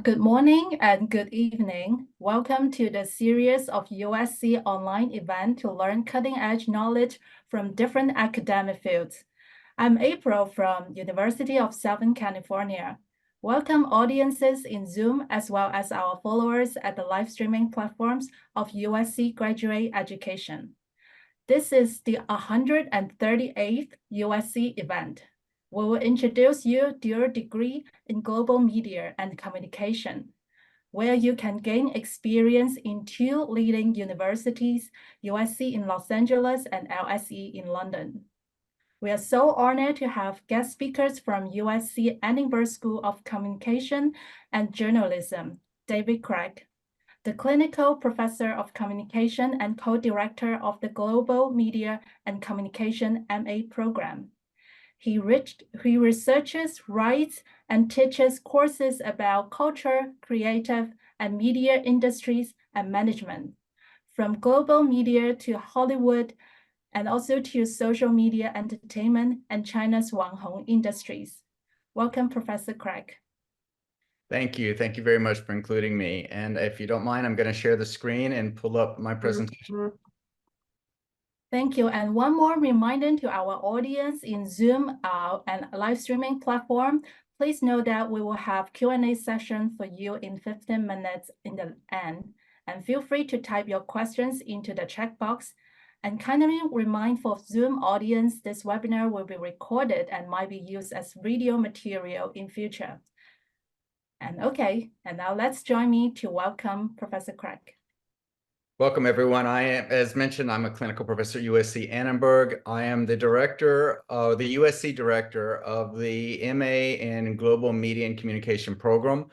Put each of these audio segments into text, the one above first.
Good morning and good evening. Welcome to the series of USC online event to learn cutting-edge knowledge from different academic fields. I'm April from University of Southern California. Welcome audiences in Zoom as well as our followers at the live streaming platforms of USC Graduate Education. This is the 138th USC event. We will introduce you to your degree in Global Media and Communication, where you can gain experience in two leading universities, USC in Los Angeles and LSE in London. We are so honored to have guest speakers from USC Annenberg School of Communication and Journalism, David Craig, the Clinical Professor of Communication and Co-Director of the Global Media and Communication MA program. He researches, writes, and teaches courses about culture, creative, and media industries and management, from global media to Hollywood, and also to social media entertainment and China's Wanhong industries. Welcome, Professor Craig. Thank you. Thank you very much for including me. And if you don't mind, I'm going to share the screen and pull up my presentation. Thank you. And one more reminder to our audience in Zoom and live streaming platform, please know that we will have Q&A session for you in 15 minutes in the end. And feel free to type your questions into the chat box. And kindly remind for Zoom audience, this webinar will be recorded and might be used as video material in future. And okay, and now let's join me to welcome Professor Craig. Welcome, everyone. As mentioned, I'm a clinical professor at USC Annenberg. I am the director, the USC director of the MA in Global Media and Communication program.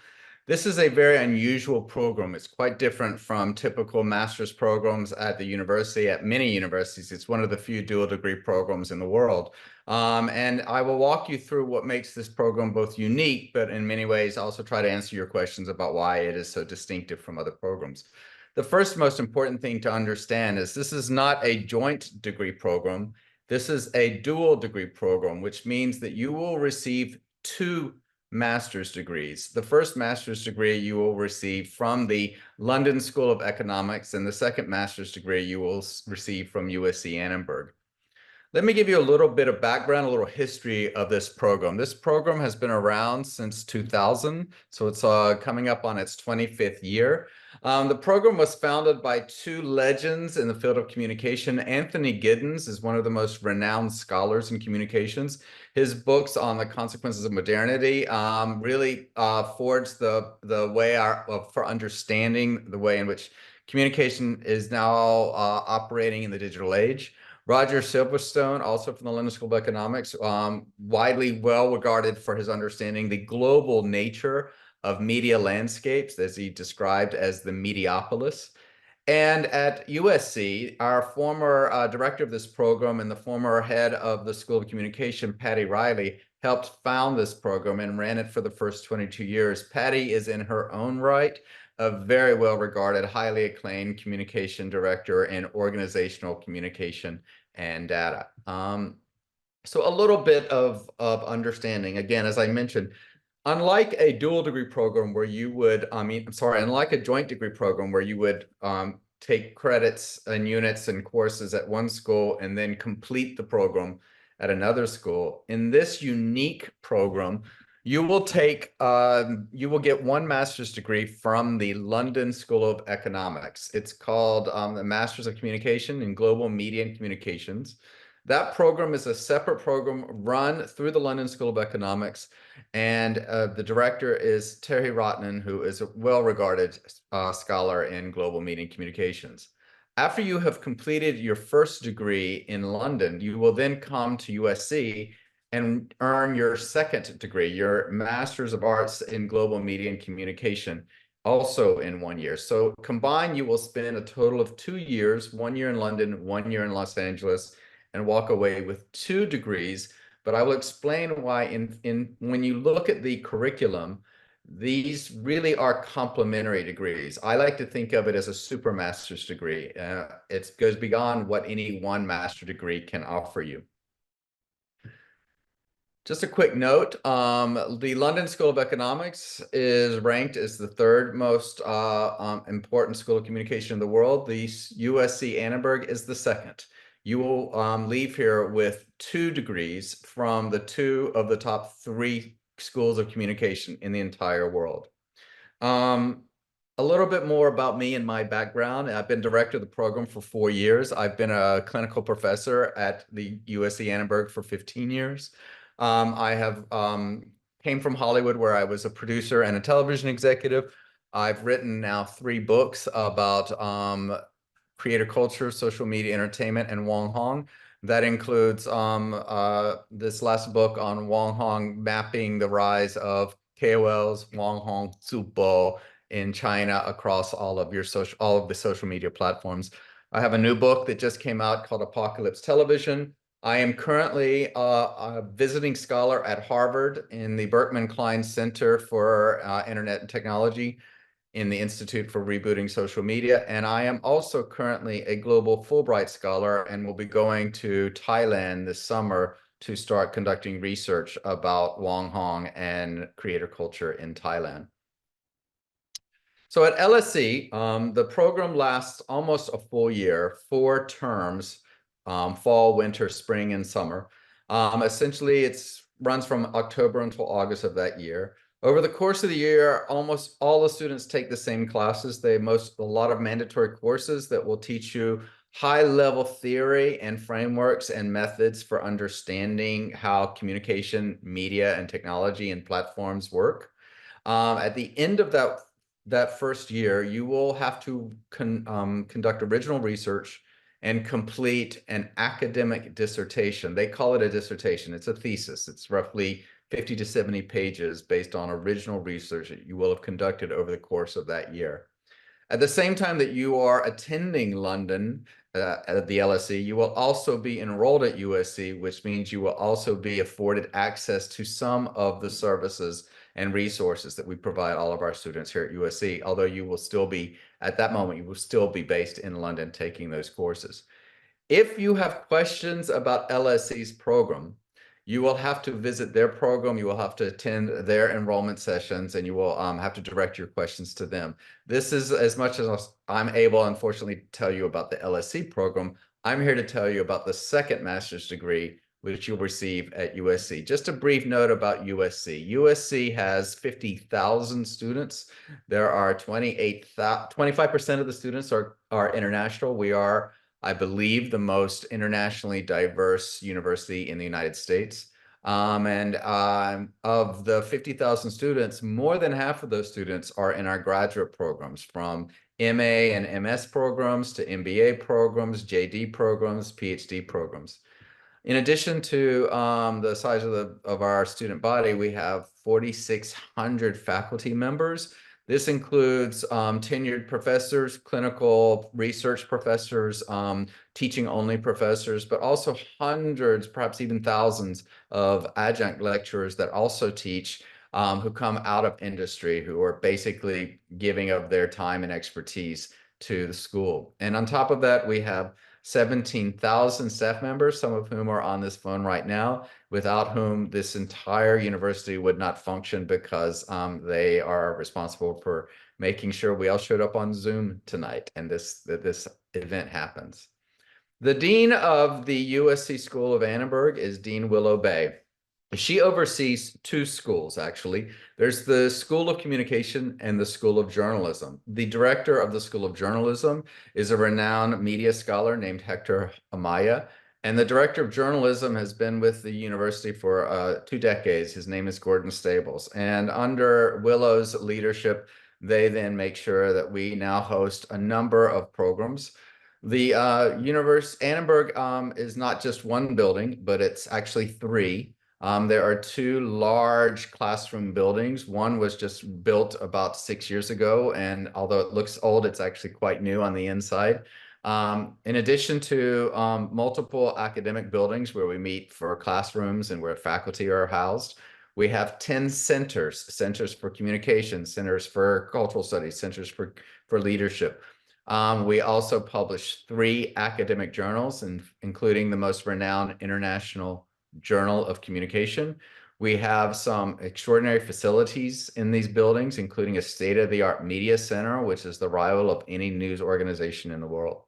This is a very unusual program. It's quite different from typical master's programs at the university. At many universities, it's one of the few dual degree programs in the world. And I will walk you through what makes this program both unique, but in many ways also try to answer your questions about why it is so distinctive from other programs. The first most important thing to understand is this is not a joint degree program. This is a dual degree program, which means that you will receive two master's degrees. The first master's degree you will receive from the London School of Economics, and the second master's degree you will receive from USC Annenberg. Let me give you a little bit of background, a little history of this program. This program has been around since 2000, so it's coming up on its 25th year. The program was founded by two legends in the field of communication. Anthony Giddens is one of the most renowned scholars in communications. His books on the consequences of modernity really forged the way for understanding the way in which communication is now operating in the digital age. Roger Silverstone, also from the London School of Economics, widely well regarded for his understanding the global nature of media landscapes, as he described as the Mediopolis. And at USC, our former director of this program and the former head of the School of Communication, Patty Riley, helped found this program and ran it for the first 22 years. Patty is in her own right a very well-regarded, highly acclaimed communication director in organizational communication and data. So a little bit of understanding. Again, as I mentioned, unlike a dual degree program where you would, unlike a joint degree program where you would take credits and units and courses at one school and then complete the program at another school, in this unique program, you will get one master's degree from the London School of Economics. It's called the Masters of Communication in Global Media and Communications. That program is a separate program run through the London School of Economics, and the director is Terry Rotnan, who is a well-regarded scholar in global media and communications. After you have completed your first degree in London, you will then come to USC and earn your second degree, your Master's of Arts in Global Media and Communication, also in 1 year. So combined, you will spend a total of 2 years, 1 year in London, 1 year in Los Angeles, and walk away with 2 degrees. But I will explain why when you look at the curriculum, these really are complementary degrees. I like to think of it as a super master's degree. It goes beyond what any one master degree can offer you. Just a quick note, the London School of Economics is ranked as the third most important school of communication in the world. The USC Annenberg is the second. You will leave here with 2 degrees from the 2 of the top 3 schools of communication in the entire world. A little bit more about me and my background. I've been director of the program for 4 years. I've been a clinical professor at the USC Annenberg for 15 years. I have came from Hollywood, where I was a producer and a television executive. I've written now 3 books about creator culture, social media entertainment, and Wong Hong. That includes this last book on Wong Hong mapping the rise of KOLs, Wong Hong, Zubo in China across all of the social media platforms. I have a new book that just came out called Apocalypse Television. I am currently a visiting scholar at Harvard in the Berkman Klein Center for Internet and Technology in the Institute for Rebooting Social Media. And I am also currently a global Fulbright scholar and will be going to Thailand this summer to start conducting research about Wong Hong and creator culture in Thailand. So at LSE, the program lasts almost a full year, 4 terms, fall, winter, spring, and summer. Essentially, it runs from October until August of that year. Over the course of the year, almost all the students take the same classes. A lot of mandatory courses that will teach you high-level theory and frameworks and methods for understanding how communication, media, and technology and platforms work. At the end of that first year, you will have to conduct original research and complete an academic dissertation. They call it a dissertation. It's a thesis. It's roughly 50 to 70 pages based on original research that you will have conducted over the course of that year. At the same time that you are attending London at the LSE, you will also be enrolled at USC, which means you will also be afforded access to some of the services and resources that we provide all of our students here at USC, although you will still be, at that moment, you will still be based in London taking those courses. If you have questions about LSE's program, you will have to visit their program, you will have to attend their enrollment sessions, and you will have to direct your questions to them. This is as much as I'm able, unfortunately, to tell you about the LSE program. I'm here to tell you about the second master's degree, which you'll receive at USC. Just a brief note about USC. USC has 50,000 students. There are 25% of the students are international. We are, I believe, the most internationally diverse university in the United States. And of the 50,000 students, more than half of those students are in our graduate programs, from MA and MS programs to MBA programs, JD programs, PhD programs. In addition to the size of our student body, we have 4,600 faculty members. This includes tenured professors, clinical research professors, teaching-only professors, but also hundreds, perhaps even thousands of adjunct lecturers that also teach, who come out of industry, who are basically giving of their time and expertise to the school. And on top of that, we have 17,000 staff members, some of whom are on this phone right now, without whom this entire university would not function, because they are responsible for making sure we all showed up on Zoom tonight and this event happens. The dean of the USC School of Annenberg is Dean Willow Bay. She oversees 2 schools, actually. There's the School of Communication and the School of Journalism. The director of the School of Journalism is a renowned media scholar named Hector Amaya, and the director of journalism has been with the university for 2 decades. His name is Gordon Stables. And under Willow's leadership, they then make sure that we now host a number of programs. The Annenberg is not just one building, but it's actually 3. There are 2 large classroom buildings. One was just built about 6 years ago, and although it looks old, it's actually quite new on the inside. In addition to multiple academic buildings where we meet for classrooms and where faculty are housed, we have 10 centers for communication, centers for cultural studies, centers for leadership. We also publish 3 academic journals, including the most renowned international Journal of Communication. We have some extraordinary facilities in these buildings, including a state-of-the-art media center, which is the rival of any news organization in the world.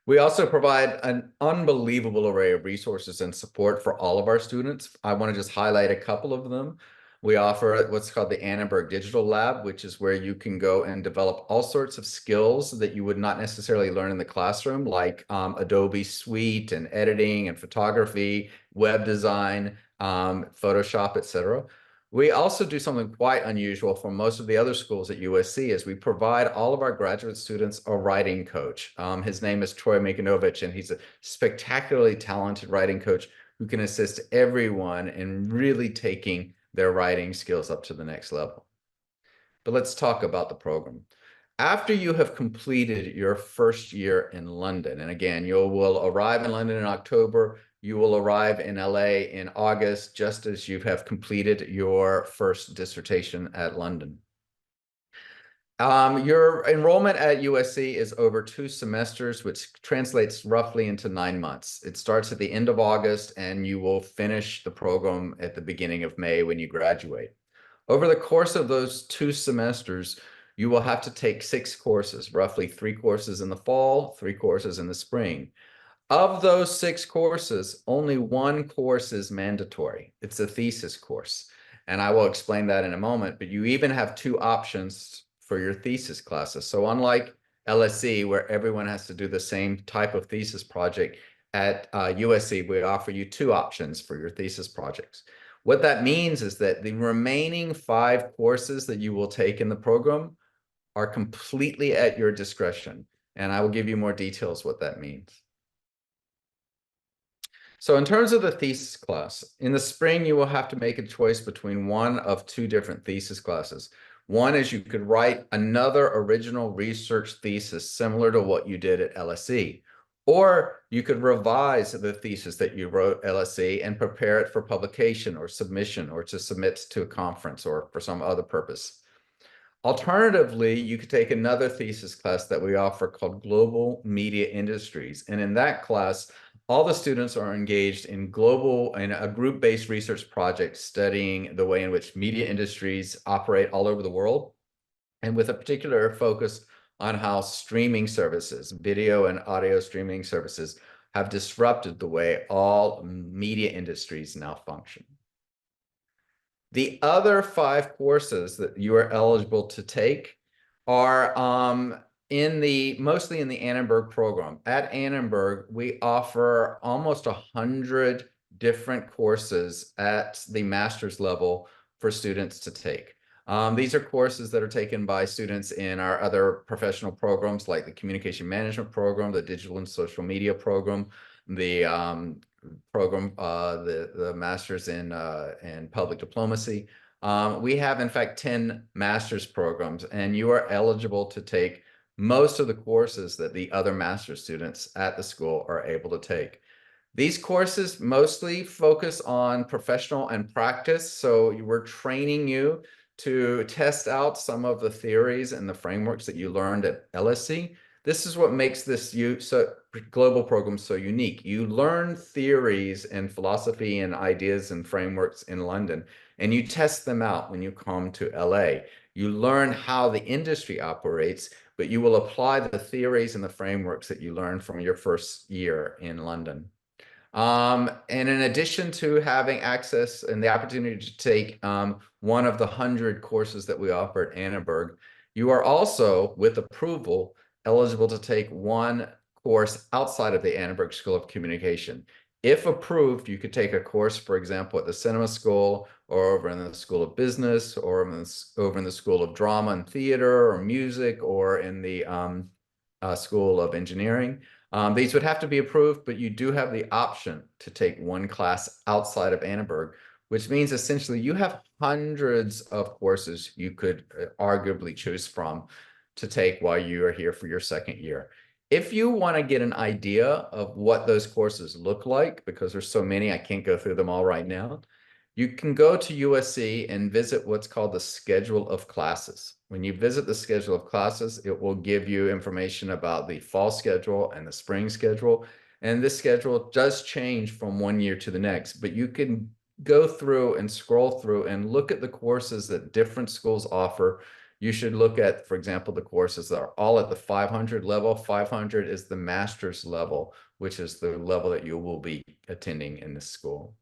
We also provide an unbelievable array of resources and support for all of our students. I want to just highlight a couple of them. We offer what's called the Annenberg Digital Lab, which is where you can go and develop all sorts of skills that you would not necessarily learn in the classroom, like Adobe Suite and editing and photography, web design, Photoshop, etc. We also do something quite unusual for most of the other schools at USC is we provide all of our graduate students a writing coach. His name is Troy Mikanovich, and he's a spectacularly talented writing coach who can assist everyone in really taking their writing skills up to the next level. But let's talk about the program. After you have completed your first year in London, and again, you will arrive in London in October, you will arrive in LA in August, just as you have completed your first dissertation at London. Your enrollment at USC is over 2 semesters, which translates roughly into 9 months. It starts at the end of August, and you will finish the program at the beginning of May when you graduate. Over the course of those 2 semesters, you will have to take 6 courses, roughly 3 courses in the fall, 3 courses in the spring. Of those 6 courses, only 1 course is mandatory. It's a thesis course. And I will explain that in a moment, but you even have 2 options for your thesis classes. So unlike LSE, where everyone has to do the same type of thesis project, at USC, we offer you 2 options for your thesis projects. What that means is that the remaining 5 courses that you will take in the program are completely at your discretion. And I will give you more details what that means. So in terms of the thesis class, in the spring, you will have to make a choice between one of 2 different thesis classes. One is you could write another original research thesis similar to what you did at LSE, or you could revise the thesis that you wrote at LSE and prepare it for publication or submission or to submit to a conference or for some other purpose. Alternatively, you could take another thesis class that we offer called Global Media Industries. And in that class, all the students are engaged in a group-based research project studying the way in which media industries operate all over the world, and with a particular focus on how streaming services, video and audio streaming services, have disrupted the way all media industries now function. The other 5 courses that you are eligible to take are mostly in the Annenberg program. At Annenberg, we offer almost 100 different courses at the master's level for students to take. These are courses that are taken by students in our other professional programs like the Communication Management program, the Digital and Social Media program, the program, the Masters in Public Diplomacy. We have, in fact, 10 master's programs, and you are eligible to take most of the courses that the other master's students at the school are able to take. These courses mostly focus on professional and practice, so we're training you to test out some of the theories and the frameworks that you learned at LSE. This is what makes this global program so unique. You learn theories and philosophy and ideas and frameworks in London, and you test them out when you come to LA. You learn how the industry operates, but you will apply the theories and the frameworks that you learned from your first year in London. And in addition to having access and the opportunity to take one of the 100 courses that we offer at Annenberg, you are also, with approval, eligible to take 1 course outside of the Annenberg School of Communication. If approved, you could take a course, for example, at the Cinema School, or over in the School of Business, or over in the School of Drama and Theater, or Music, or in the School of Engineering. These would have to be approved, but you do have the option to take 1 class outside of Annenberg, which means essentially you have hundreds of courses you could arguably choose from to take while you are here for your 2nd year. If you want to get an idea of what those courses look like, because there's so many, I can't go through them all right now, you can go to USC and visit what's called the schedule of classes. When you visit the schedule of classes, it will give you information about the fall schedule and the spring schedule. And this schedule does change from one year to the next, but you can go through and scroll through and look at the courses that different schools offer. You should look at, for example, the courses that are all at the 500 level. 500 is the master's level, which is the level that you will be attending in this school.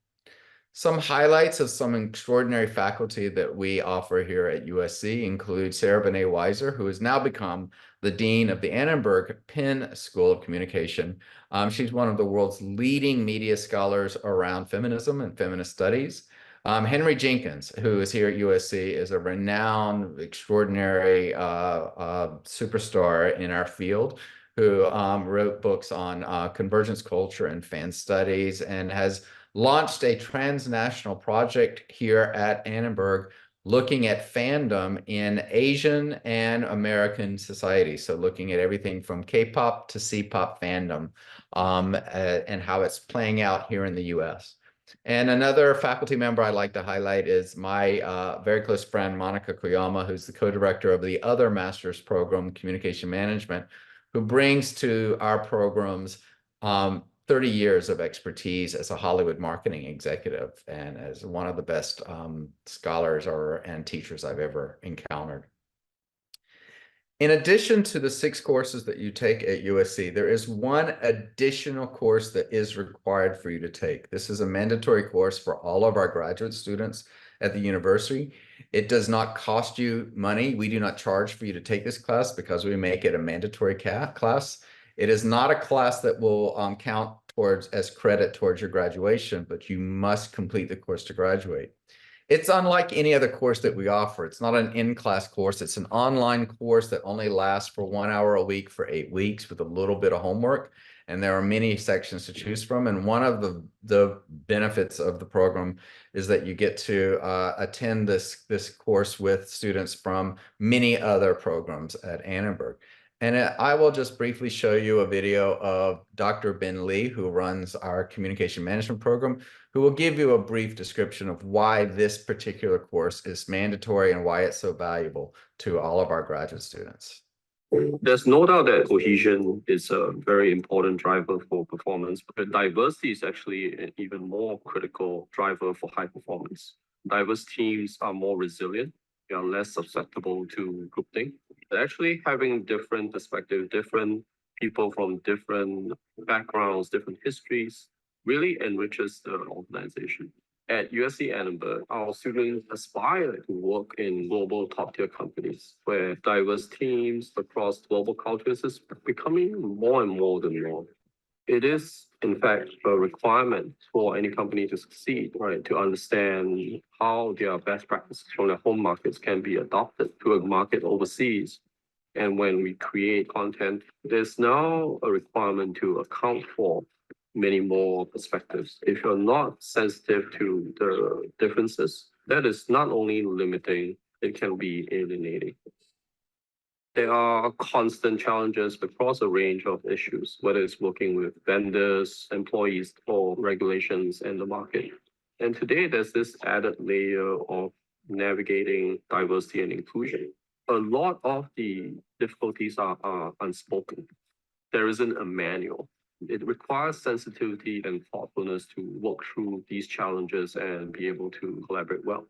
Some highlights of some extraordinary faculty that we offer here at USC include Sarah Benet Weiser, who has now become the Dean of the Annenberg Penn School of Communication. She's one of the world's leading media scholars around feminism and feminist studies. Henry Jenkins, who is here at USC, is a renowned, extraordinary superstar in our field, who wrote books on convergence culture and fan studies and has launched a transnational project here at Annenberg looking at fandom in Asian and American society. So looking at everything from K-pop to C-pop fandom and how it's playing out here in the US. And another faculty member I'd like to highlight is my very close friend, Monica Koyama, who's the co-director of the other master's program, Communication Management, who brings to our programs 30 years of expertise as a Hollywood marketing executive and as one of the best scholars and teachers I've ever encountered. In addition to the 6 courses that you take at USC, there is one additional course that is required for you to take. This is a mandatory course for all of our graduate students at the university. It does not cost you money. We do not charge for you to take this class because we make it a mandatory class. It is not a class that will count as credit towards your graduation, but you must complete the course to graduate. It's unlike any other course that we offer. It's not an in-class course. It's an online course that only lasts for 1 hour a week for 8 weeks with a little bit of homework. And there are many sections to choose from. And one of the benefits of the program is that you get to attend this course with students from many other programs at Annenberg. And I will just briefly show you a video of Dr. Ben Lee, who runs our communication management program, who will give you a brief description of why this particular course is mandatory and why it's so valuable to all of our graduate students. There's no doubt that cohesion is a very important driver for performance, but diversity is actually an even more critical driver for high performance. Diverse teams are more resilient. They are less susceptible to groupthink. Actually, having different perspectives, different people from different backgrounds, different histories, really enriches the organization. At USC Annenberg, our students aspire to work in global top-tier companies where diverse teams across global cultures is becoming more and more the norm. It is, in fact, a requirement for any company to succeed, right? To understand how their best practices from their home markets can be adopted to a market overseas. And when we create content, there's now a requirement to account for many more perspectives. If you're not sensitive to the differences, that is not only limiting, it can be alienating. There are constant challenges across a range of issues, whether it's working with vendors, employees, or regulations in the market. And today, there's this added layer of navigating diversity and inclusion. A lot of the difficulties are unspoken. There isn't a manual. It requires sensitivity and thoughtfulness to work through these challenges and be able to collaborate well.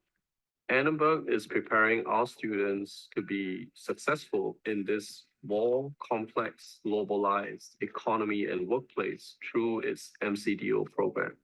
Annenberg is preparing our students to be successful in this more complex, globalized economy and workplace through its MCDO program.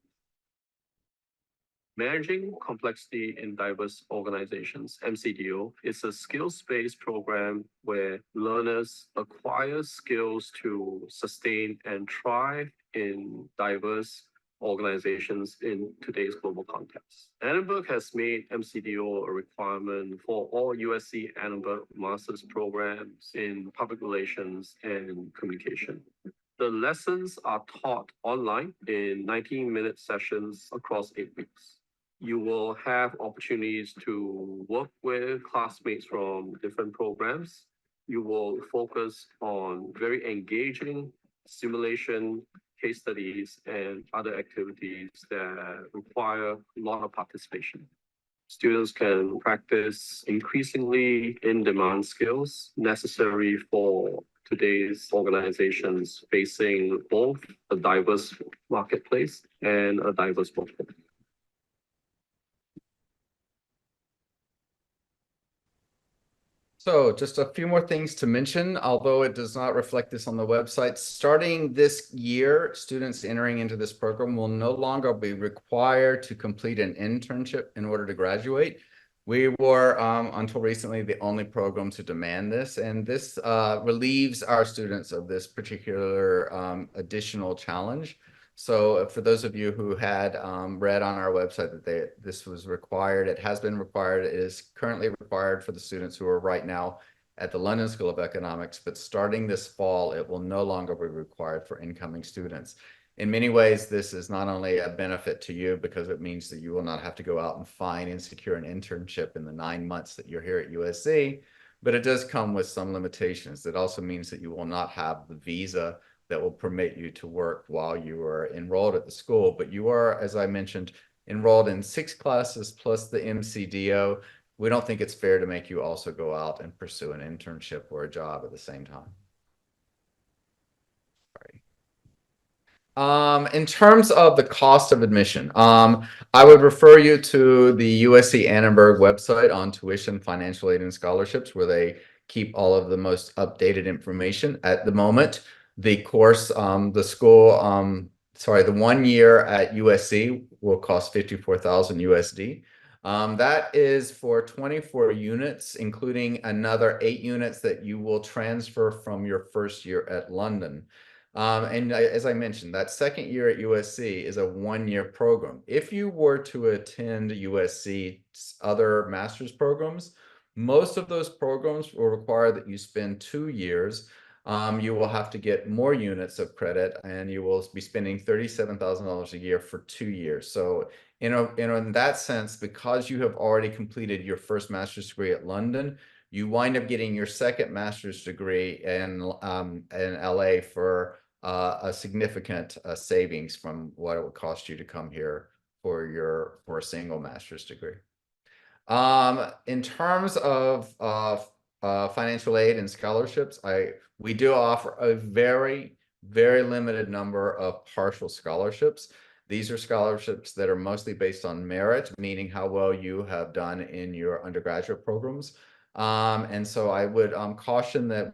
Managing Complexity in Diverse Organizations, MCDO, is a skills-based program where learners acquire skills to sustain and thrive in diverse organizations in today's global context. Annenberg has made MCDO a requirement for all USC Annenberg master's programs in public relations and communication. The lessons are taught online in 19-minute sessions across 8 weeks. You will have opportunities to work with classmates from different programs. You will focus on very engaging simulation, case studies, and other activities that require a lot of participation. Students can practice increasingly in-demand skills necessary to today's organizations facing both a diverse marketplace and a diverse workforce. So just a few more things to mention, although it does not reflect this on the website. Starting this year, students entering into this program will no longer be required to complete an internship in order to graduate. We were, until recently, the only program to demand this, and this relieves our students of this particular additional challenge. So for those of you who had read on our website that this was required, it has been required. It is currently required for the students who are right now at the London School of Economics, but starting this fall, it will no longer be required for incoming students. In many ways, this is not only a benefit to you because it means that you will not have to go out and find and secure an internship in the 9 months that you're here at USC, but it does come with some limitations. It also means that you will not have the visa that will permit you to work while you are enrolled at the school. But you are, as I mentioned, enrolled in 6 classes plus the MCDO. We don't think it's fair to make you also go out and pursue an internship or a job at the same time. In terms of the cost of admission, I would refer you to the USC Annenberg website on tuition, financial aid, and scholarships, where they keep all of the most updated information. At the moment, the course, the 1 year at USC will cost 54,000 USD. That is for 24 units, including another 8 units that you will transfer from your first year at London. As I mentioned, that second year at USC is a 1-year program. If you were to attend USC's other master's programs, most of those programs will require that you spend 2 years. You will have to get more units of credit, and you will be spending $37,000 a year for 2 years. So, in that sense, because you have already completed your first master's degree at London, you wind up getting your second master's degree in LA for a significant savings from what it would cost you to come here for a single master's degree. In terms of financial aid and scholarships, we do offer a very, very limited number of partial scholarships. These are scholarships that are mostly based on merit, meaning how well you have done in your undergraduate programs. And so I would caution that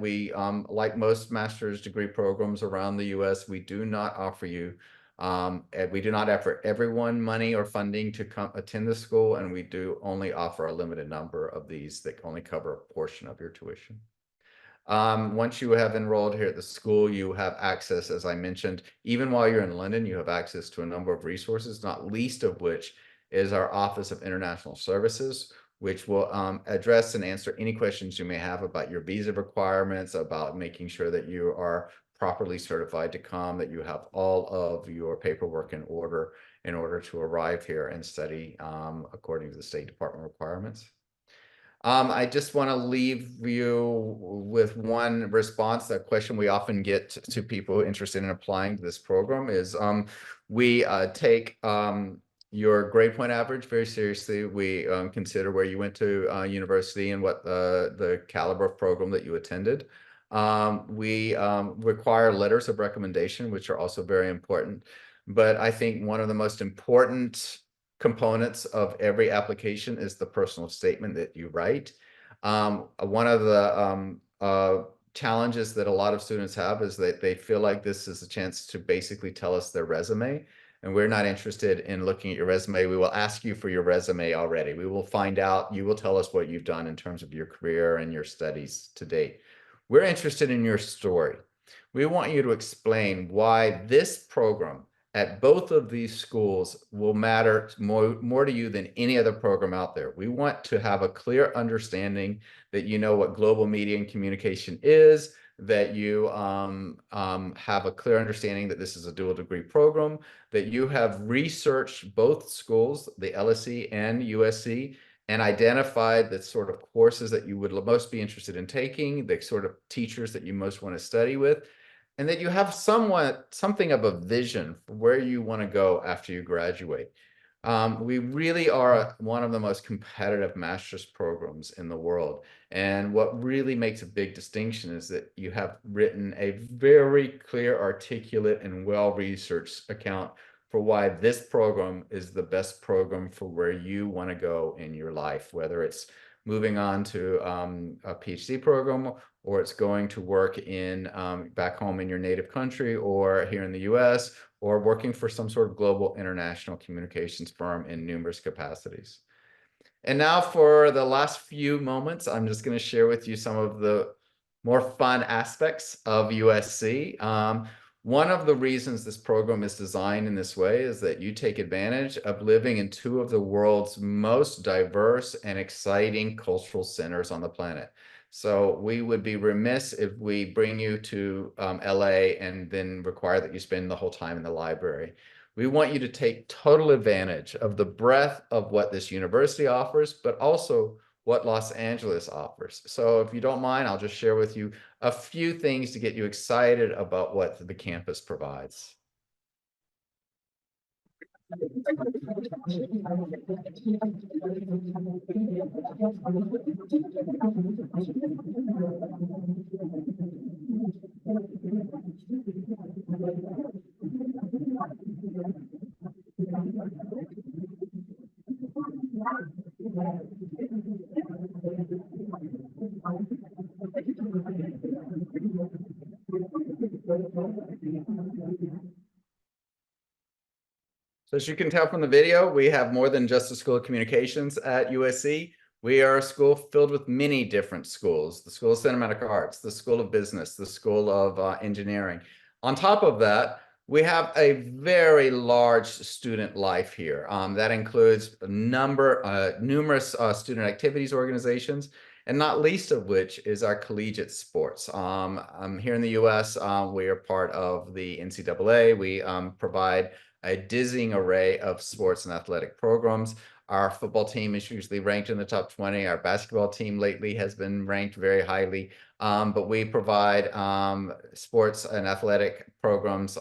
like most master's degree programs around the US, we do not offer everyone money or funding to come attend the school, and we do only offer a limited number of these that only cover a portion of your tuition. Once you have enrolled here at the school, you have access, as I mentioned, even while you're in London, you have access to a number of resources, not least of which is our Office of International Services, which will address and answer any questions you may have about your visa requirements, about making sure that you are properly certified to come, that you have all of your paperwork in order to arrive here and study according to the State Department requirements. I just want to leave you with one response. That question we often get to people interested in applying to this program is we take your grade point average very seriously. We consider where you went to university and what the caliber of program that you attended. We require letters of recommendation, which are also very important. But I think one of the most important components of every application is the personal statement that you write. One of the challenges that a lot of students have is that they feel like this is a chance to basically tell us their resume, and we're not interested in looking at your resume. We will ask you for your resume already. We will find out, you will tell us what you've done in terms of your career and your studies to date. We're interested in your story. We want you to explain why this program at both of these schools will matter more to you than any other program out there. We want to have a clear understanding that you know what global media and communication is, that you have a clear understanding that this is a dual degree program, that you have researched both schools, the LSE and USC, and identified the sort of courses that you would most be interested in taking, the sort of teachers that you most want to study with, and that you have something of a vision for where you want to go after you graduate. We really are one of the most competitive master's programs in the world. And what really makes a big distinction is that you have written a very clear, articulate, and well-researched account for why this program is the best program for where you want to go in your life, whether it's moving on to a PhD program, or it's going to work in back home in your native country, or here in the US, or working for some sort of global international communications firm in numerous capacities. And now for the last few moments, I'm just going to share with you some of the more fun aspects of USC. One of the reasons this program is designed in this way is that you take advantage of living in two of the world's most diverse and exciting cultural centers on the planet. So we would be remiss if we bring you to LA and then require that you spend the whole time in the library. We want you to take total advantage of the breadth of what this university offers, but also what Los Angeles offers. So if you don't mind, I'll just share with you a few things to get you excited about what the campus provides. So as you can tell from the video, we have more than just a School of Communications at USC. We are a school filled with many different schools: the School of Cinematic Arts, the School of Business, the School of Engineering. On top of that, we have a very large student life here. That includes numerous student activities organizations, and not least of which is our collegiate sports. Here in the US, we are part of the NCAA. We provide a dizzying array of sports and athletic programs. Our football team is usually ranked in the top 20. Our basketball team lately has been ranked very highly. But we provide sports and athletic programs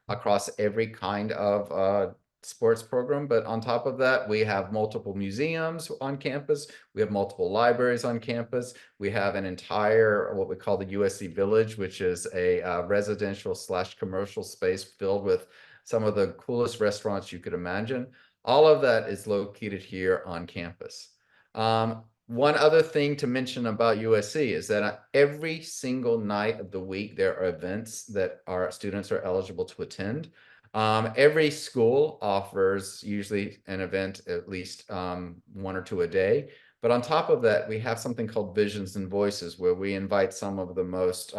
across every kind of sports program. But on top of that, we have multiple museums on campus. We have multiple libraries on campus. We have an entire, what we call the USC Village, which is a residential / commercial space filled with some of the coolest restaurants you could imagine. All of that is located here on campus. One other thing to mention about USC is that every single night of the week, there are events that our students are eligible to attend. Every school offers usually an event at least 1 or 2 a day. But on top of that, we have something called Visions and Voices, where we invite some of the most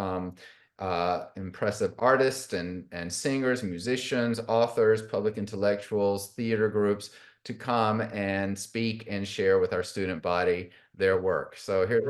impressive artists and singers, musicians, authors, public intellectuals, theater groups to come and speak and share with our student body their work. So here's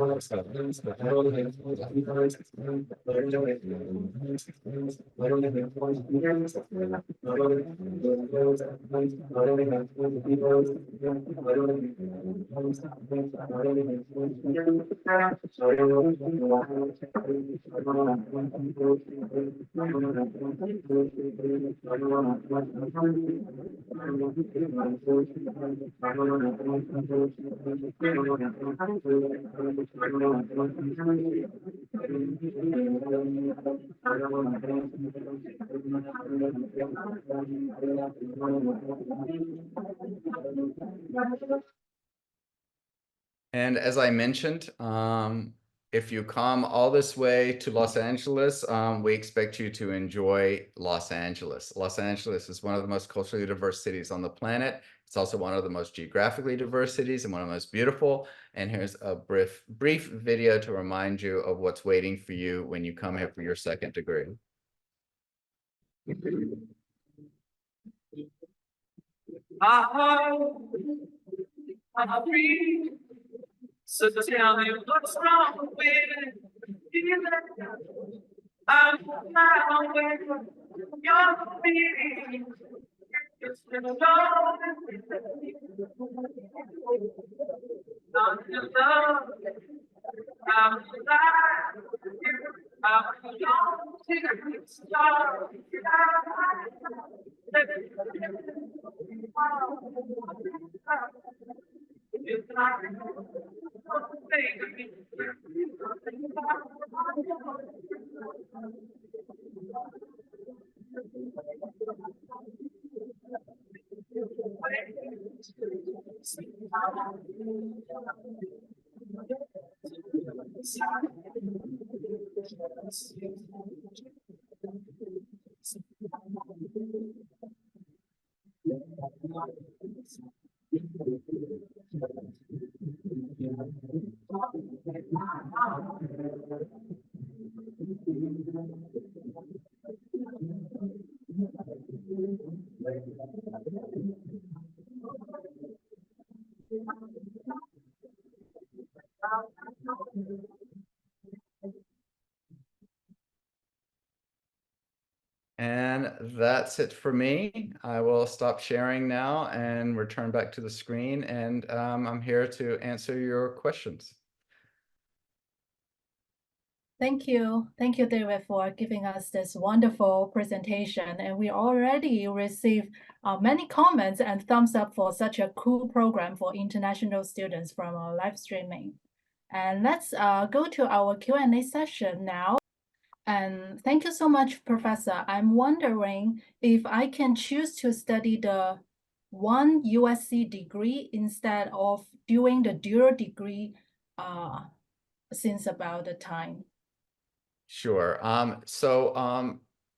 And as I mentioned, if you come all this way to Los Angeles, we expect you to enjoy Los Angeles. Los Angeles is one of the most culturally diverse cities on the planet. It's also one of the most geographically diverse cities and one of the most beautiful. And here's a brief video to remind you of what's waiting for you when you come here for your second degree. So tell me what's wrong with you. I'm not aware of your feelings. It's been long. Not in love. I'm alive. I'm young to start. And that's it for me. I will stop sharing now and return back to the screen, and I'm here to answer your questions. Thank you. Thank you, David, for giving us this wonderful presentation. And we already received many comments and thumbs up for such a cool program for international students from our live streaming. And let's go to our Q&A session now. And thank you so much, Professor. I'm wondering if I can choose to study the one USC degree instead of doing the dual degree since about the time. Sure.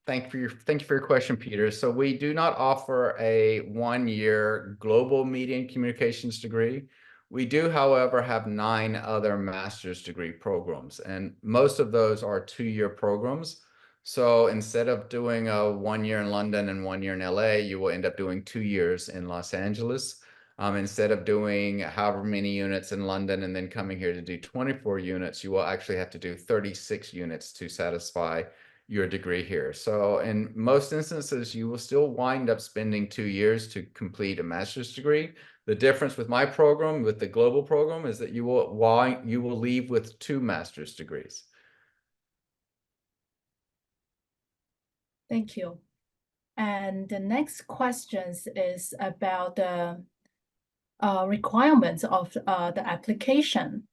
Thank you for your question, Peter. So we do not offer a 1-year global media and communications degree. We do, however, have 9 other master's degree programs, and most of those are 2-year programs. So instead of doing a 1 year in London and 1 year in LA, you will end up doing 2 years in Los Angeles. Instead of doing however many units in London and then coming here to do 24 units, you will actually have to do 36 units to satisfy your degree here. So in most instances, you will still wind up spending 2 years to complete a master's degree. The difference with my program, with the global program, is that you will leave with 2 master's degrees. Thank you. And the next question is about the requirements of the application.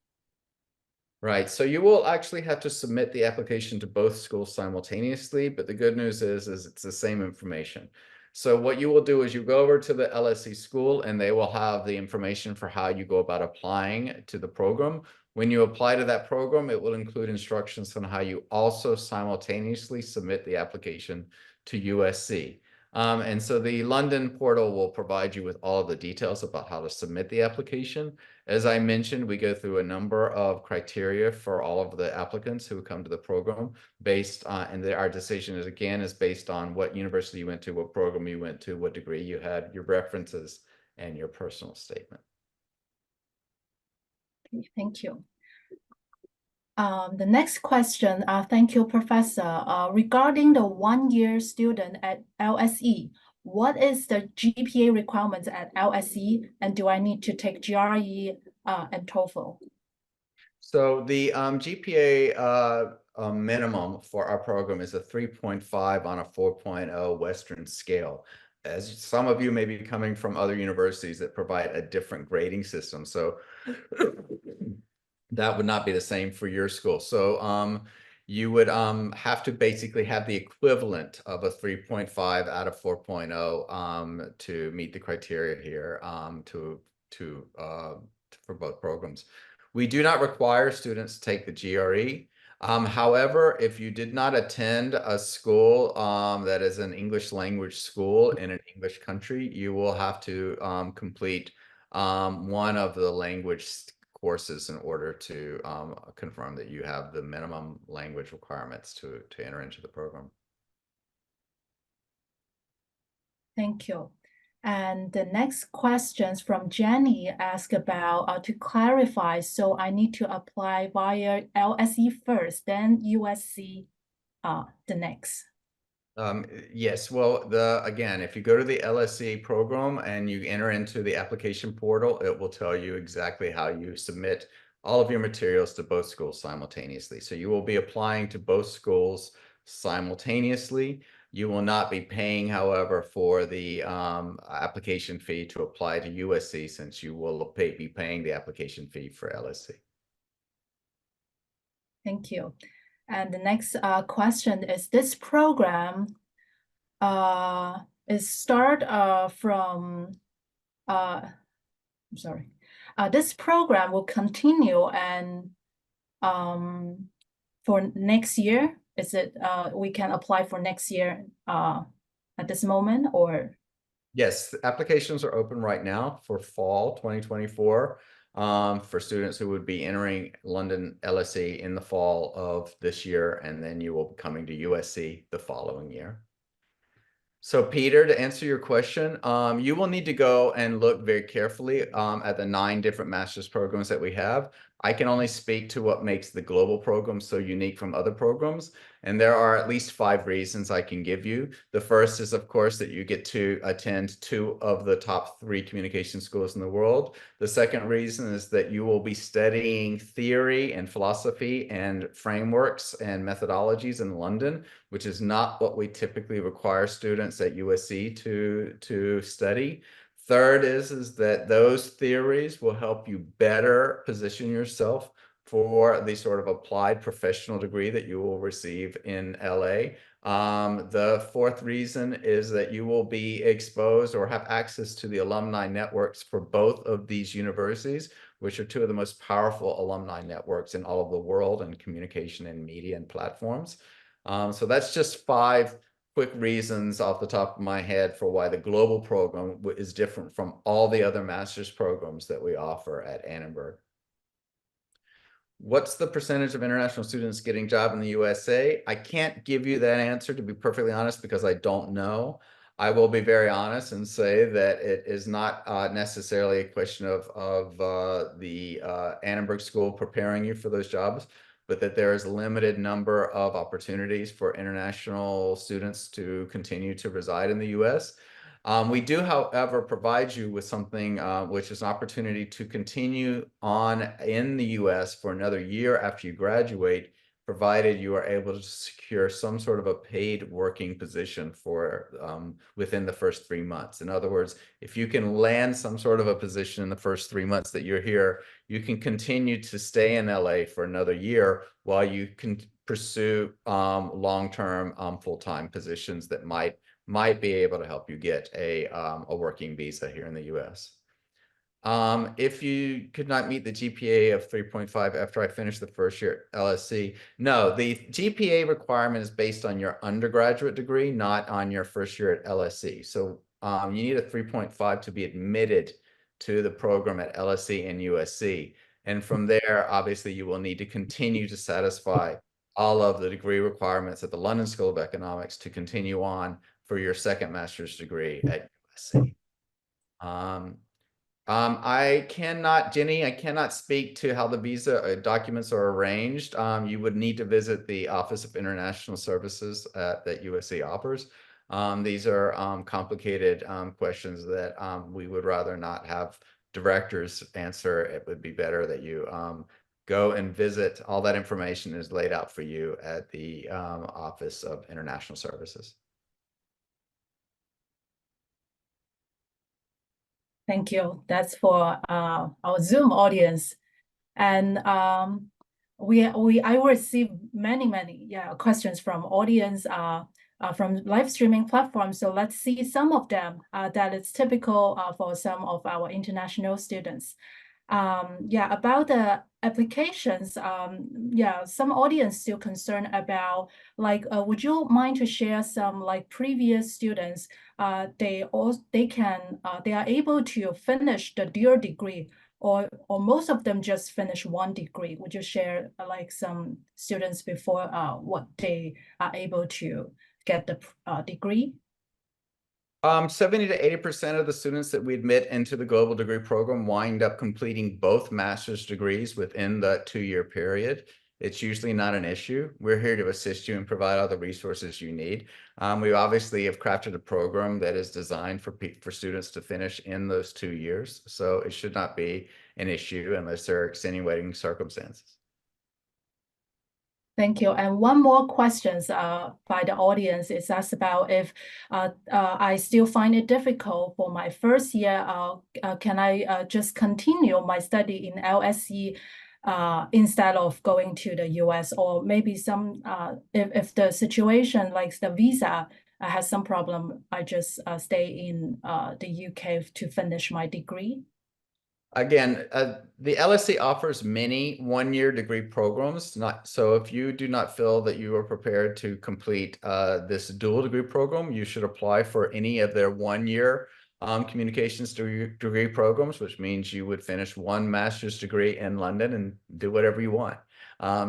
Right. So you will actually have to submit the application to both schools simultaneously, but the good news is it's the same information. So what you will do is you go over to the LSE school and they will have the information for how you go about applying to the program. When you apply to that program, it will include instructions on how you also simultaneously submit the application to USC. And so the London portal will provide you with all of the details about how to submit the application. As I mentioned, we go through a number of criteria for all of the applicants who come to the program based on, and our decision is based on what university you went to, what program you went to, what degree you had, your references, and your personal statement. Thank you. The next question, thank you, Professor. Regarding the 1-year student at LSE, what is the GPA requirements at LSE, and do I need to take GRE and TOEFL? So the GPA minimum for our program is a 3.5 on a 4.0 Western scale. As some of you may be coming from other universities that provide a different grading system. So that would not be the same for your school. So you would have to basically have the equivalent of a 3.5 out of 4.0 to meet the criteria here for both programs. We do not require students to take the GRE. However, if you did not attend a school that is an English language school in an English country, you will have to complete one of the language courses in order to confirm that you have the minimum language requirements to enter into the program. Thank you. And the next questions from Jenny ask about to clarify, so I need to apply via LSE first, then USC the next. Yes, well, again, if you go to the LSE program and you enter into the application portal, it will tell you exactly how you submit all of your materials to both schools simultaneously. So you will be applying to both schools simultaneously. You will not be paying, however, for the application fee to apply to USC, since you will be paying the application fee for LSC. Thank you. And the next question is, this program is start from, I'm sorry, this program will continue and for next year? Is it we can apply for next year at this moment, or? Yes, applications are open right now for fall 2024 for students who would be entering London LSE in the fall of this year, and then you will be coming to USC the following year. So Peter, to answer your question, you will need to go and look very carefully at the 9 different master's programs that we have. I can only speak to what makes the global program so unique from other programs. And there are at least 5 reasons I can give you. The first is, of course, that you get to attend 2 of the top 3 communication schools in the world. The second reason is that you will be studying theory and philosophy and frameworks and methodologies in London, which is not what we typically require students at USC to study. Third is that those theories will help you better position yourself for the sort of applied professional degree that you will receive in LA. The fourth reason is that you will be exposed or have access to the alumni networks for both of these universities, which are 2 of the most powerful alumni networks in all of the world in communication and media and platforms. So that's just 5 quick reasons off the top of my head for why the global program is different from all the other master's programs that we offer at Annenberg. What's the percentage of international students getting a job in the USA? I can't give you that answer, to be perfectly honest, because I don't know. I will be very honest and say that it is not necessarily a question of the Annenberg School preparing you for those jobs, but that there is a limited number of opportunities for international students to continue to reside in the US. We do, however, provide you with something which is an opportunity to continue on in the US for another year after you graduate, provided you are able to secure some sort of a paid working position for within the first 3 months. In other words, if you can land some sort of a position in the first 3 months that you're here, you can continue to stay in LA for another year while you can pursue long-term full-time positions that might be able to help you get a working visa here in the US. If you could not meet the GPA of 3.5 after I finished the first year at LSC, no, the GPA requirement is based on your undergraduate degree, not on your first year at LSC. So you need a 3.5 to be admitted to the program at LSC and USC. And from there, obviously, you will need to continue to satisfy all of the degree requirements at the London School of Economics to continue on for your second master's degree at USC. Jenny, I cannot speak to how the visa documents are arranged. You would need to visit the Office of International Services that USC offers. These are complicated questions that we would rather not have directors answer. It would be better that you go and visit. All that information is laid out for you at the Office of International Services. Thank you. That's for our Zoom audience. And I receive many questions from audience from live streaming platforms. So let's see some of them that is typical for some of our international students. About the applications, some audience still concerned about, like, would you mind to share some, like, previous students, they are able to finish the dual degree, or most of them just finish 1 degree? Would you share like some students before what they are able to get the degree? 70 to 80% of the students that we admit into the global degree program wind up completing both master's degrees within the 2-year period. It's usually not an issue. We're here to assist you and provide all the resources you need. We obviously have crafted a program that is designed for students to finish in those 2 years. So it should not be an issue unless there are extenuating circumstances. Thank you. And one more questions by the audience is asked about if I still find it difficult for my first year. Can I just continue my study in LSE instead of going to the US, or maybe some if the situation like the visa has some problem, I just stay in the UK to finish my degree? Again, the LSE offers many one-year degree programs. So if you do not feel that you are prepared to complete this dual degree program, you should apply for any of their one-year communications degree programs, which means you would finish one master's degree in London and do whatever you want.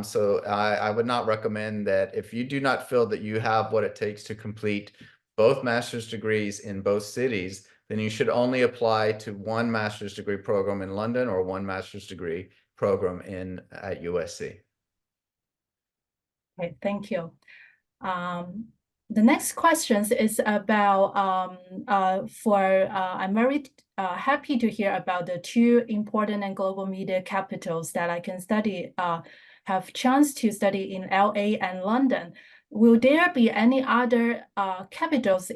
So I would not recommend that if you do not feel that you have what it takes to complete both master's degrees in both cities, then you should only apply to one master's degree program in London or one master's degree program at USC. Okay, thank you. The next question is about I'm very happy to hear about the two important and global media capitals that I can study, have chance to study in LA and London. Will there be any other capitals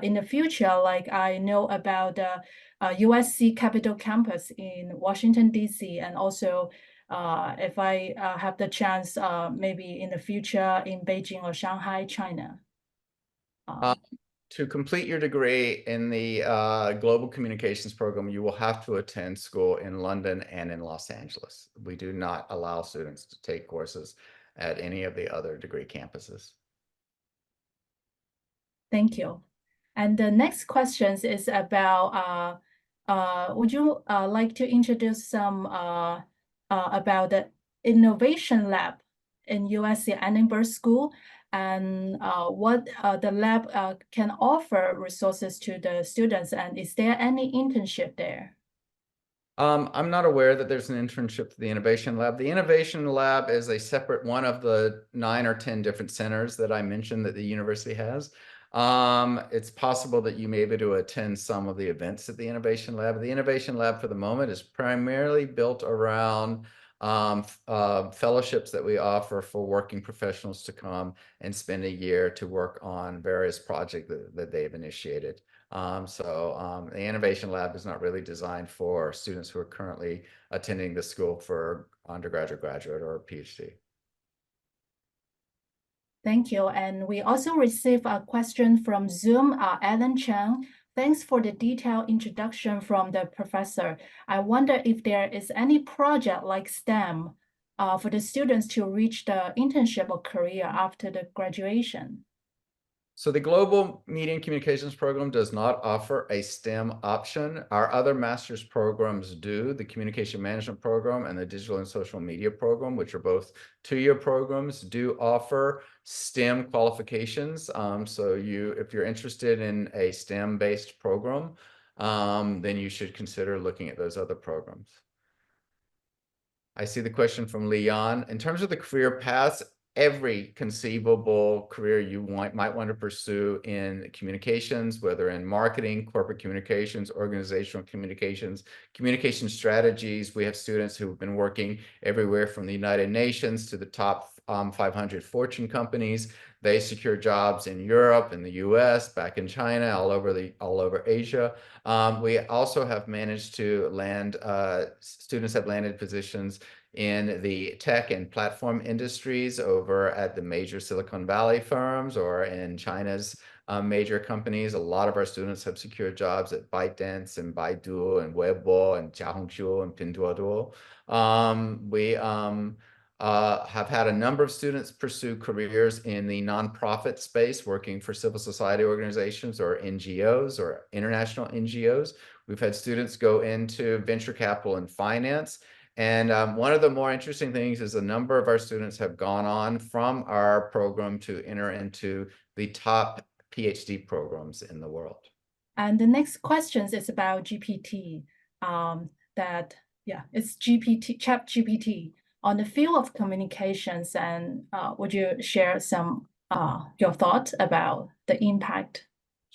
in the future? Like I know about the USC Capitol Campus in Washington, D.C., and also if I have the chance, maybe in the future in Beijing or Shanghai, China. To complete your degree in the Global Communications program, you will have to attend school in London and in Los Angeles. We do not allow students to take courses at any of the other degree campuses. Thank you. And the next question is about, would you like to introduce some about the innovation lab in USC Annenberg School, and what the lab can offer resources to the students, and is there any internship there? I'm not aware that there's an internship to the Innovation Lab. The Innovation Lab is a separate one of the 9 or 10 different centers that I mentioned that the university has. It's possible that you may be able to attend some of the events at the Innovation Lab. The Innovation Lab for the moment is primarily built around fellowships that we offer for working professionals to come and spend a year to work on various projects that they've initiated. The Innovation Lab is not really designed for students who are currently attending the school for undergraduate, graduate, or PhD. Thank you. And we also received a question from Zoom, Alan Chang. Thanks for the detailed introduction from the professor. I wonder if there is any project like STEM for the students to reach the internship or career after the graduation. So the Global Media and Communications program does not offer a STEM option. Our other master's programs do, the Communication Management program and the Digital and Social Media program, which are both 2-year programs, do offer STEM qualifications. So if you're interested in a STEM-based program, then you should consider looking at those other programs. I see the question from Leon. In terms of the career paths, every conceivable career you might want to pursue in communications, whether in marketing, corporate communications, organizational communications, communication strategies. We have students who have been working everywhere from the United Nations to the top 500 Fortune companies. They secure jobs in Europe, in the US, back in China, all over Asia. We also have managed to land, students have landed positions in the tech and platform industries over at the major Silicon Valley firms or in China's major companies. A lot of our students have secured jobs at ByteDance and Baidu and Weibo and Xiaohongshu and Pinduoduo. We have had a number of students pursue careers in the nonprofit space, working for civil society organizations or NGOs or international NGOs. We've had students go into venture capital and finance. And one of the more interesting things is a number of our students have gone on from our program to enter into the top PhD programs in the world. And the next question is about GPT. It's ChatGPT on the field of communications. And would you share some your thoughts about the impact?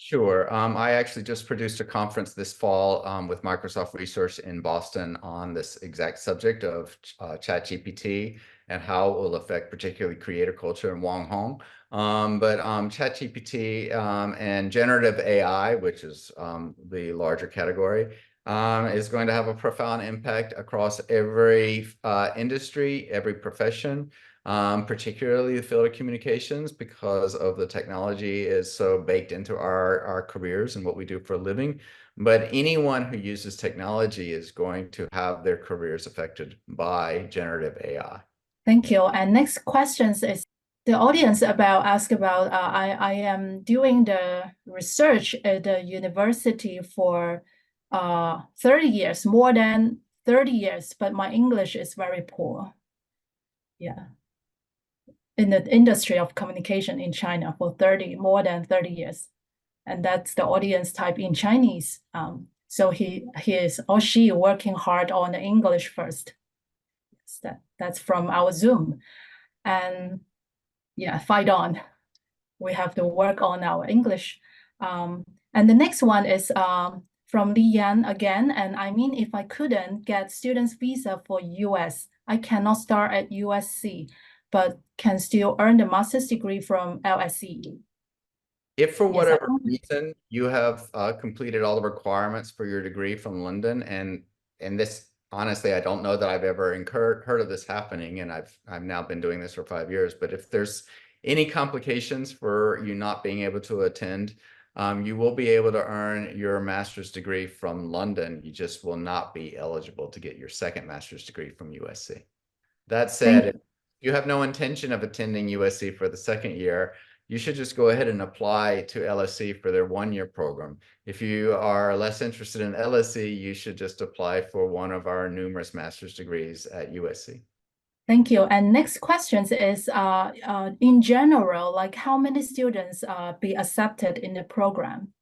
Sure. I actually just produced a conference this fall with Microsoft Research in Boston on this exact subject of ChatGPT and how it will affect particularly creator culture in Wong Hong. But ChatGPT and generative AI, which is the larger category, is going to have a profound impact across every industry, every profession, particularly the field of communications, because of the technology is so baked into our careers and what we do for a living. But anyone who uses technology is going to have their careers affected by generative AI. Thank you. And next questions is the audience ask about I am doing the research at the university for 30 years, more than 30 years, but my English is very poor. Yeah. In the industry of communication in China for more than 30 years. And that's the audience type in Chinese. So he is or she working hard on the English first. That's from our Zoom. And yeah, fight on. We have to work on our English. And the next one is from Li Yan again. And I mean, if I couldn't get student's visa for US, I cannot start at USC, but can still earn the master's degree from LSE. If for whatever reason you have completed all the requirements for your degree from London, and this, honestly, I don't know that I've ever heard of this happening, and I've now been doing this for 5 years, but if there's any complications for you not being able to attend, you will be able to earn your master's degree from London. You just will not be eligible to get your second master's degree from USC. That said, if you have no intention of attending USC for the second year, you should just go ahead and apply to LSE for their one-year program. If you are less interested in LSE, you should just apply for one of our numerous master's degrees at USC. Thank you. And next question is, in general, like how many students be accepted in the program?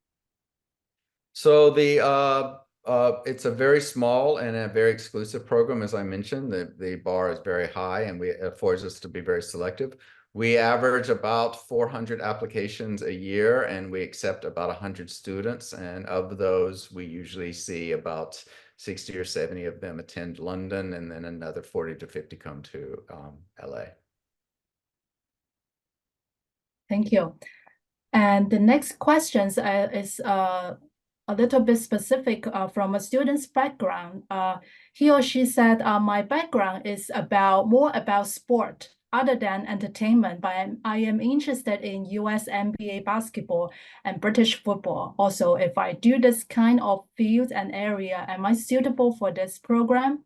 So it's a very small and a very exclusive program, as I mentioned. The bar is very high, and it affords us to be very selective. We average about 400 applications a year, and we accept about 100 students. And of those, we usually see about 60 or 70 of them attend London, and then another 40 to 50 come to LA. Thank you. And the next question is a little bit specific from a student's background. He or she said, my background is more about sport other than entertainment, but I am interested in US NBA basketball and British football. Also, if I do this kind of field and area, am I suitable for this program?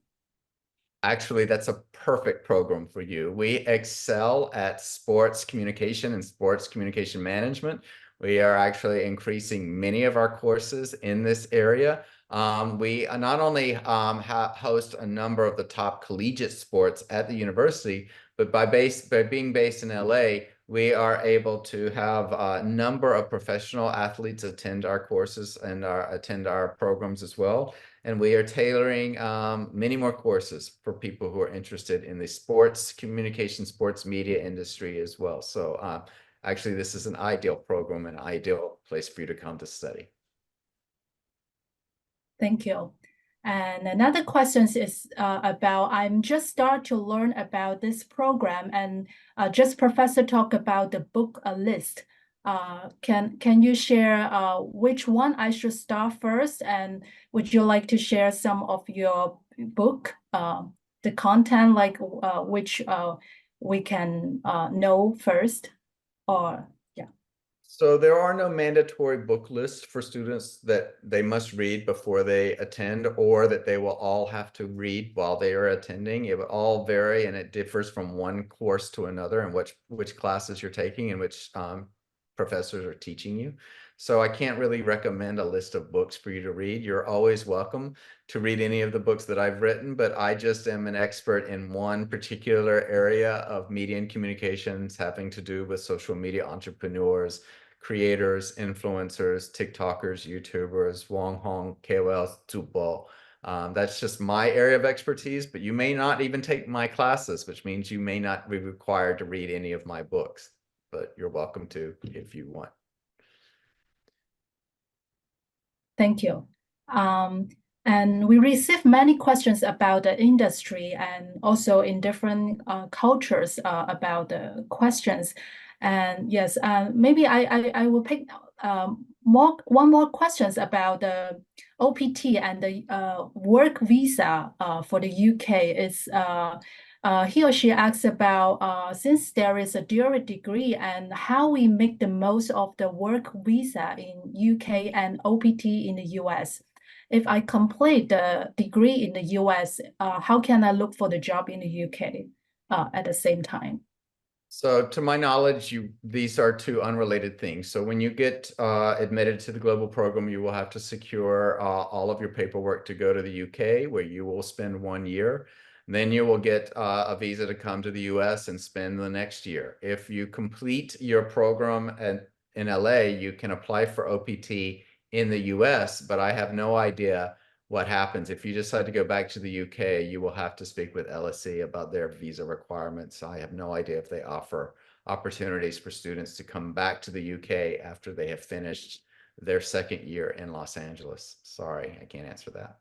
Actually, that's a perfect program for you. We excel at sports communication and sports communication management. We are actually increasing many of our courses in this area. We not only host a number of the top collegiate sports at the university, but by being based in LA, we are able to have a number of professional athletes attend our courses and attend our programs as well. And we are tailoring many more courses for people who are interested in the sports communication, sports media industry as well. So actually, this is an ideal program, an ideal place for you to come to study. Thank you. And another question is about, I'm just start to learn about this program, and just professor talk about the book list. Can you share which one I should start first, and would you like to share some of your book, the content, like which we can know first, or yeah. So there are no mandatory book lists for students that they must read before they attend, or that they will all have to read while they are attending. It will all vary, and it differs from one course to another, and which classes you're taking and which professors are teaching you. So I can't really recommend a list of books for you to read. You're always welcome to read any of the books that I've written, but I just am an expert in one particular area of media and communications having to do with social media entrepreneurs, creators, influencers, TikTokers, YouTubers, Wong Hong, KOLs, Zhubo. That's just my area of expertise, but you may not even take my classes, which means you may not be required to read any of my books, but you're welcome to if you want. Thank you. And we receive many questions about the industry and also in different cultures about the questions. And yes, maybe I will pick one more questions about the OPT and the work visa for the UK. Is he or she asks about since there is a dual degree and how we make the most of the work visa in UK and OPT in the US. If I complete the degree in the US, how can I look for the job in the UK at the same time? So to my knowledge, these are two unrelated things. So when you get admitted to the global program, you will have to secure all of your paperwork to go to the UK, where you will spend 1 year. Then you will get a visa to come to the US and spend the next year. If you complete your program in LA, you can apply for OPT in the US, but I have no idea what happens. If you decide to go back to the UK, you will have to speak with LSE about their visa requirements. I have no idea if they offer opportunities for students to come back to the UK after they have finished their second year in Los Angeles. Sorry, I can't answer that.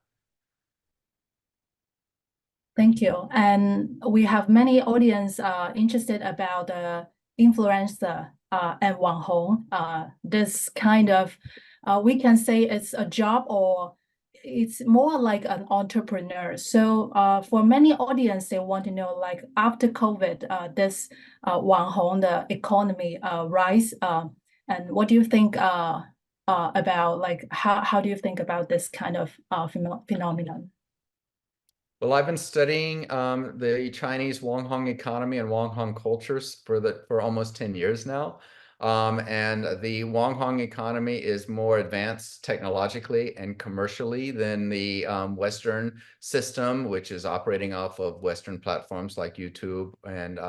Thank you. And we have many audience interested about the influencer and Wang Hong. This kind of, we can say it's a job or it's more like an entrepreneur. So for many audience, they want to know, like after COVID, this Wang Hong, the economy rise. And what do you think about, like, how do you think about this kind of phenomenon? Well, I've been studying the Chinese Guanghong economy and Guanghong cultures for almost 10 years now. And the Guanghong economy is more advanced technologically and commercially than the Western system, which is operating off of Western platforms like YouTube and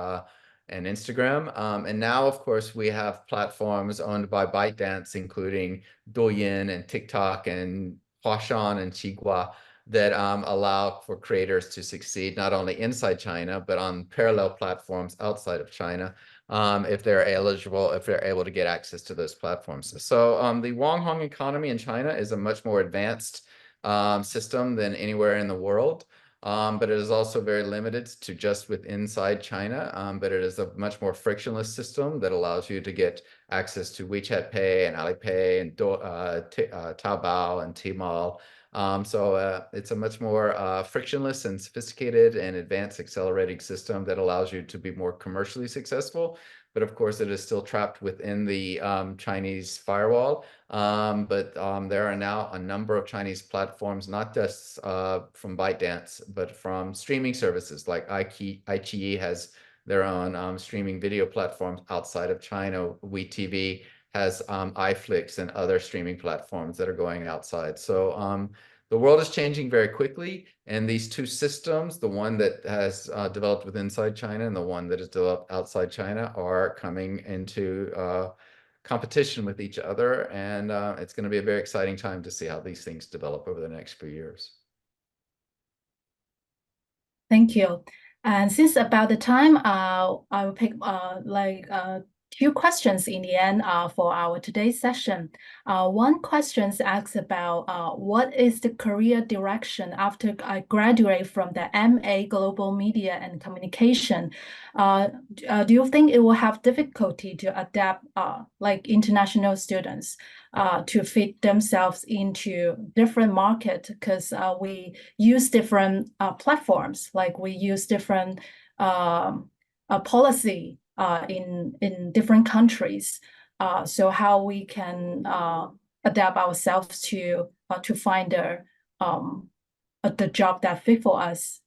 Instagram. And now, of course, we have platforms owned by ByteDance, including Douyin and TikTok and Huashan and Qigua, that allow for creators to succeed not only inside China, but on parallel platforms outside of China, if they're eligible, if they're able to get access to those platforms. So the Guanghong economy in China is a much more advanced system than anywhere in the world. But it is also very limited to just with inside China. But it is a much more frictionless system that allows you to get access to WeChat Pay and Alipay and Taobao and Tmall. So it's a much more frictionless and sophisticated and advanced accelerating system that allows you to be more commercially successful. But of course, it is still trapped within the Chinese firewall. But there are now a number of Chinese platforms, not just from ByteDance, but from streaming services like iQIYI has their own streaming video platforms outside of China. WeTV has iFlix and other streaming platforms that are going outside. So the world is changing very quickly, and these two systems, the one that has developed with inside China and the one that is developed outside China, are coming into competition with each other, and it's going to be a very exciting time to see how these things develop over the next few years. Thank you. And since about the time, I will pick two questions in the end for our today's session. One question asks about what is the career direction after I graduate from the MA Global Media and Communication? Do you think it will have difficulty to adapt like international students to fit themselves into different market, because we use different platforms, like we use different policy in different countries. So how we can adapt ourselves to find the job that fit for us.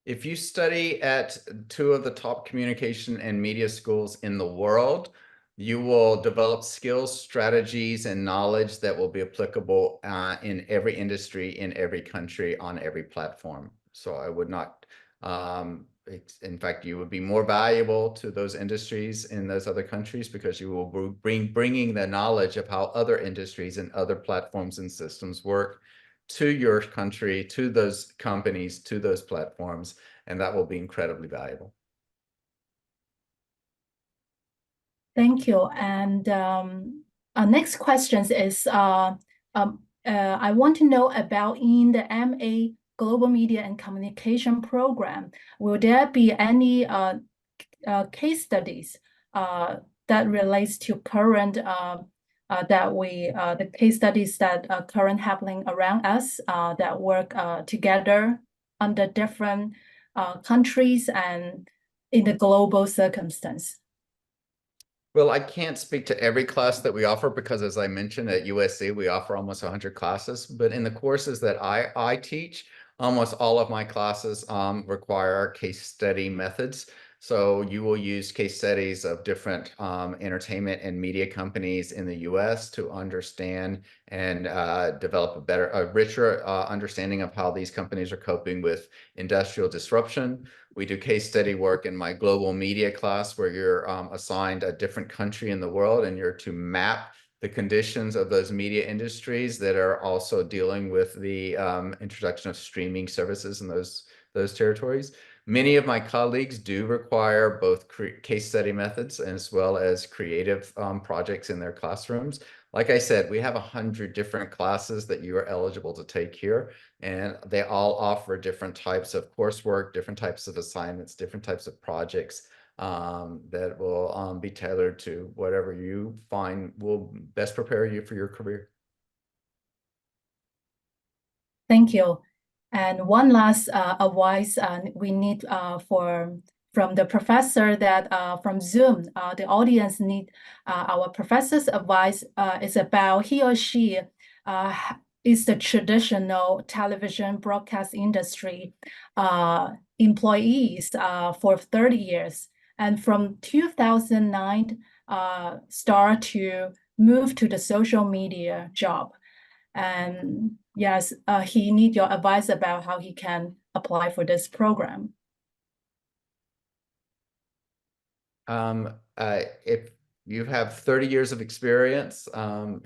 If you study at two of the top communication and media schools in the world, you will develop skills, strategies, and knowledge that will be applicable in every industry, in every country, on every platform. So I would not, in fact, you would be more valuable to those industries in those other countries because you will be bringing the knowledge of how other industries and other platforms and systems work to your country, to those companies, to those platforms, and that will be incredibly valuable. Thank you. And our next question is, I want to know about in the MA Global Media and Communication program, will there be any case studies that relates to current the case studies that are current happening around us that work together under different countries and in the global circumstance? Well, I can't speak to every class that we offer because, as I mentioned, at USC, we offer almost 100 classes. But in the courses that I teach, almost all of my classes require case study methods. So you will use case studies of different entertainment and media companies in the US to understand and develop a richer understanding of how these companies are coping with industrial disruption. We do case study work in my global media class where you're assigned a different country in the world and you're to map the conditions of those media industries that are also dealing with the introduction of streaming services in those territories. Many of my colleagues do require both case study methods as well as creative projects in their classrooms. Like I said, we have 100 different classes that you are eligible to take here, and they all offer different types of coursework, different types of assignments, different types of projects that will be tailored to whatever you find will best prepare you for your career. Thank you. And one last advice we need from the professor that from Zoom, the audience need our professor's advice is about he or she is the traditional television broadcast industry employees for 30 years. And from 2009, start to move to the social media job. And yes, he needs your advice about how he can apply for this program. If you have 30 years of experience,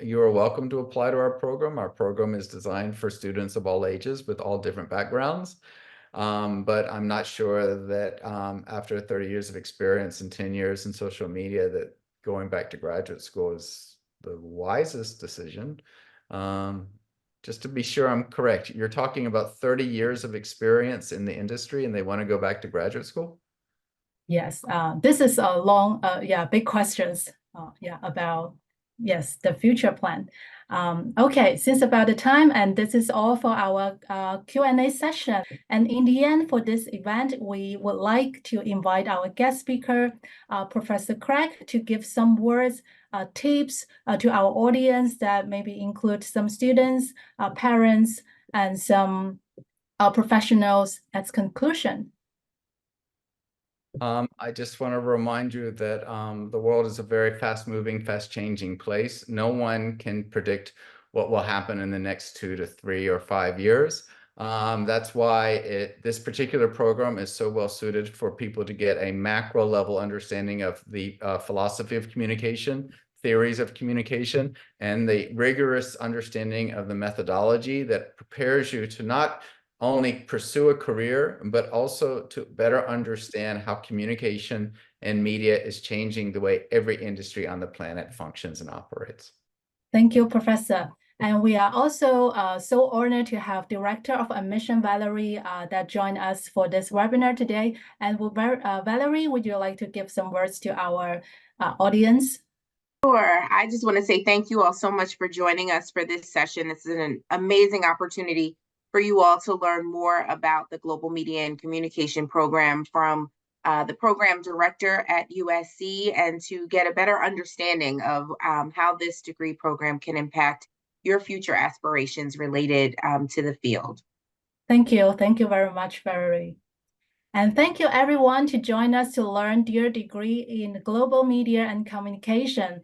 you are welcome to apply to our program. Our program is designed for students of all ages with all different backgrounds. But I'm not sure that after 30 years of experience and 10 years in social media that going back to graduate school is the wisest decision. Just to be sure I'm correct, you're talking about 30 years of experience in the industry and they want to go back to graduate school? Yes, this is a long, big questions, about, yes, the future plan. Okay, since about the time, and this is all for our Q&A session. And in the end, for this event, we would like to invite our guest speaker, Professor Craig, to give some words, tips to our audience that maybe include some students, parents, and some professionals as conclusion. I just want to remind you that the world is a very fast-moving, fast-changing place. No one can predict what will happen in the next 2 to 3 or 5 years. That's why this particular program is so well suited for people to get a macro level understanding of the philosophy of communication, theories of communication, and the rigorous understanding of the methodology that prepares you to not only pursue a career, but also to better understand how communication and media is changing the way every industry on the planet functions and operates. Thank you, Professor. And we are also so honored to have Director of Admission, Valerie, that joined us for this webinar today. And Valerie, would you like to give some words to our audience? Sure. I just want to say thank you all so much for joining us for this session. This is an amazing opportunity for you all to learn more about the Global Media and Communication Program from the program director at USC and to get a better understanding of how this degree program can impact your future aspirations related to the field. Thank you. Thank you very much, Valerie. And thank you everyone to join us to learn your degree in global media and communication.